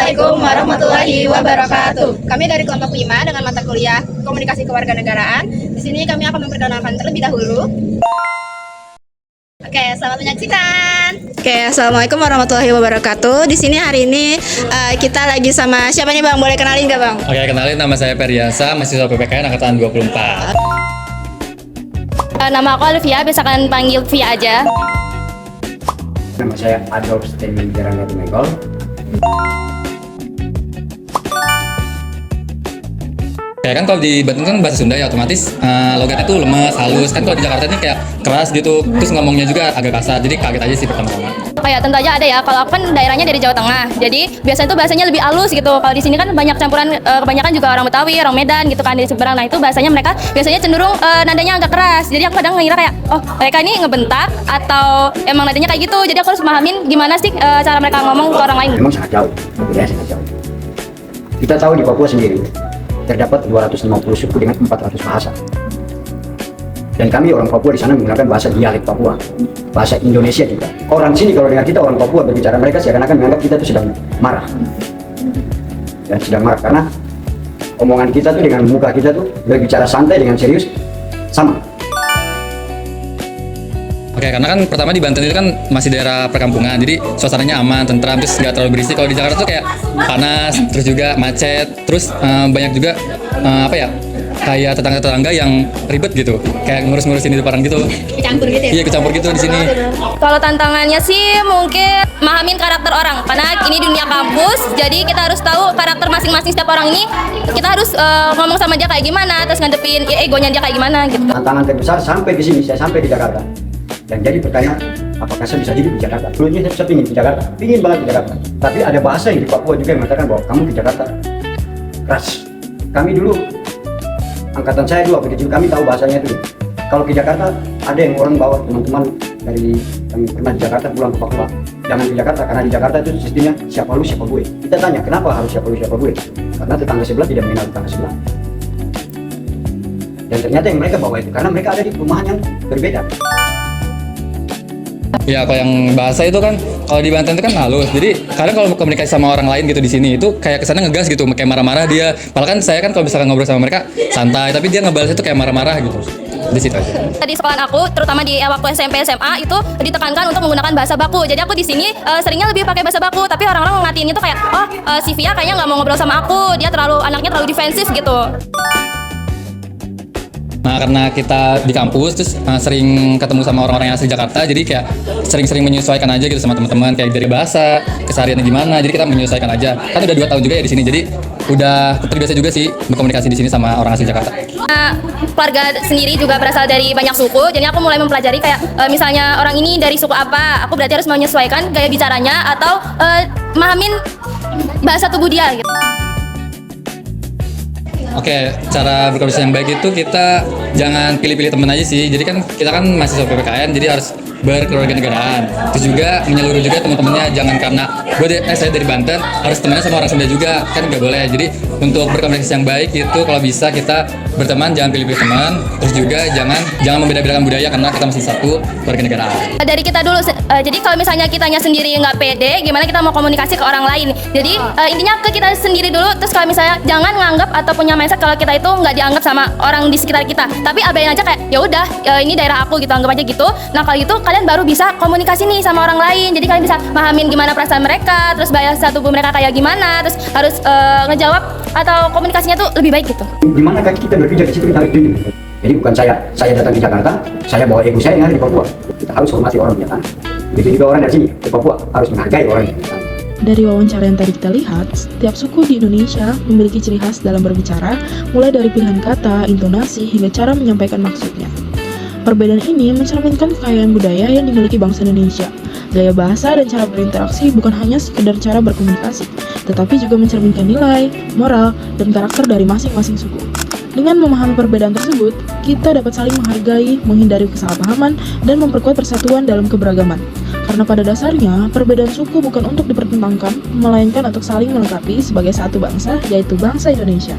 Assalamualaikum warahmatullahi wabarakatuh. Kami dari kelompok 5 dengan mata kuliah Komunikasi Kewarganegaraan. Di sini kami akan memperkenalkan terlebih dahulu. Oke, selamat menyaksikan. Oke, Assalamualaikum warahmatullahi wabarakatuh. Di sini hari ini kita lagi sama siapa nih Bang? Boleh kenalin nggak Bang? Oke, kenalin, nama saya Periasa, mahasiswa PPKN angkatan 24. Nama aku Alvia, biasa kalian panggil Via aja. Nama saya Adolf Stanley Jarangga Tumegol. Kayak kan kalau di Banten kan bahasa Sunda ya, otomatis logatnya tuh lemas, halus. Kan kalau di Jakarta ini kayak keras gitu, terus ngomongnya juga agak kasar. Jadi kaget aja sih pertama-tama. Kayak tentu aja ada ya, kalau aku kan daerahnya dari Jawa Tengah, jadi biasanya tuh bahasanya lebih halus gitu. Kalau di sini kan banyak campuran, kebanyakan juga orang Betawi, orang Medan gitu kan, dari seberang. Nah itu bahasanya mereka biasanya cenderung nadanya agak keras. Jadi aku kadang ngira kayak, oh mereka ini ngebentak atau emang nadanya kayak gitu. Jadi aku harus pahamin gimana sih cara mereka ngomong ke orang lain. Memang sangat jauh, budaya sangat jauh. Kita tahu di Papua sendiri terdapat 250 suku dengan 400 bahasa. Dan kami orang Papua di sana menggunakan bahasa dialek Papua, bahasa Indonesia juga. Orang sini kalau dengar kita orang Papua berbicara, mereka seakan-akan menganggap kita itu sedang marah. Dan sedang marah karena omongan kita tuh dengan muka kita tuh berbicara santai dengan serius sama. Oke, karena kan pertama di Banten itu kan masih daerah perkampungan, jadi suasananya aman, tentram, terus nggak terlalu berisik. Kalau di Jakarta tuh kayak panas, terus juga macet, terus banyak juga kayak tetangga-tetangga yang ribet gitu, kayak ngurus-ngurusin hidup orang gitu. Kecampur gitu ya? Iya, kecampur gitu di sini. Kalau tantangannya sih mungkin mahamin karakter orang, karena ini dunia kampus, jadi kita harus tahu karakter masing-masing setiap orang ini. Kita harus ngomong sama dia kayak gimana, terus ngadepin egonya dia kayak gimana gitu. Tantangan terbesar sampai di sini, saya sampai di Jakarta. Dan jadi pertanyaan, apakah saya bisa hidup di Jakarta? Dulunya saya ingin di Jakarta, ingin banget di Jakarta. Tapi ada bahasa yang di Papua juga yang mengatakan bahwa kamu di Jakarta keras. Kami dulu, angkatan saya dulu waktu kecil, kami tahu bahasanya itu. Kalau ke Jakarta, ada yang orang bawa teman-teman dari yang pernah di Jakarta pulang ke Papua. Jangan di Jakarta, karena di Jakarta itu sistemnya siapa lu siapa gue. Kita tanya, kenapa harus siapa lu siapa gue? Karena tetangga sebelah tidak mengenal tetangga sebelah. Dan ternyata yang mereka bawa itu, karena mereka ada di perumahan yang berbeda. Ya, kalau yang bahasa itu kan, kalau di Banten itu kan halus. Jadi kadang kalau komunikasi sama orang lain gitu di sini itu kayak kesana ngegas gitu, kayak marah-marah dia. Padahal kan saya kan kalau misalkan ngobrol sama mereka santai, tapi dia ngebalas itu kayak marah-marah gitu. Di situ aja. Di sekolahan aku, terutama di waktu SMP SMA itu ditekankan untuk menggunakan bahasa baku. Jadi aku di sini seringnya lebih pakai bahasa baku, tapi orang-orang ngatiin itu kayak, oh si Via kayaknya nggak mau ngobrol sama aku, dia anaknya terlalu defensif gitu. Nah, karena kita di kampus terus sering ketemu sama orang-orang yang asli Jakarta, jadi kayak sering-sering menyesuaikan aja gitu sama teman-teman, kayak dari bahasa, kesehariannya gimana, jadi kita menyesuaikan aja. Kan udah 2 tahun juga ya di sini, jadi udah terbiasa juga sih berkomunikasi di sini sama orang asli Jakarta. Keluarga sendiri juga berasal dari banyak suku, jadi aku mulai mempelajari kayak misalnya orang ini dari suku apa, aku berarti harus menyesuaikan gaya bicaranya atau mahamin bahasa tubuh dia gitu. Oke, cara berkomunikasi yang baik itu kita jangan pilih-pilih teman aja sih. Jadi kan kita kan mahasiswa PPKN, jadi harus berkewarganegaraan. Terus juga menyeluruh juga teman-temannya, jangan karena saya dari Banten harus temannya sama orang Sunda juga, kan nggak boleh. Jadi untuk berkomunikasi yang baik itu kalau bisa kita berteman, jangan pilih-pilih teman. Terus juga jangan membeda-bedakan budaya karena kita masih satu kewarganegaraan. Dari kita dulu, jadi kalau misalnya kitanya sendiri nggak pede, gimana kita mau komunikasi ke orang lain? Jadi intinya ke kita sendiri dulu. Terus kalau misalnya jangan nganggap atau punya mindset kalau kita itu nggak dianggap sama orang di sekitar kita, tapi abain aja kayak ya udah ini daerah aku gitu, anggap aja gitu. Nah kalau gitu kalian baru bisa komunikasi nih sama orang lain. Jadi kalian bisa pahamin gimana perasaan mereka, terus bahasa tubuh mereka kayak gimana, terus harus ngejawab atau komunikasinya tuh lebih baik gitu. Gimana kan kita berpijak di situ, kita harus jujur. Jadi bukan saya datang di Jakarta, saya bawa ego saya yang ada di Papua. Kita harus hormati orangnya kan. Begitu juga orang dari sini di Papua harus menghargai orangnya. Dari wawancara yang tadi kita lihat, setiap suku di Indonesia memiliki ciri khas dalam berbicara, mulai dari pilihan kata, intonasi, hingga cara menyampaikan maksudnya. Perbedaan ini mencerminkan kekayaan budaya yang dimiliki bangsa Indonesia. Gaya bahasa dan cara berinteraksi bukan hanya sekedar cara berkomunikasi, tetapi juga mencerminkan nilai, moral, dan karakter dari masing-masing suku. Dengan memahami perbedaan tersebut, kita dapat saling menghargai, menghindari kesalahpahaman, dan memperkuat persatuan dalam keberagaman. Karena pada dasarnya, perbedaan suku bukan untuk dipertentangkan, melainkan untuk saling melengkapi sebagai satu bangsa, yaitu bangsa Indonesia.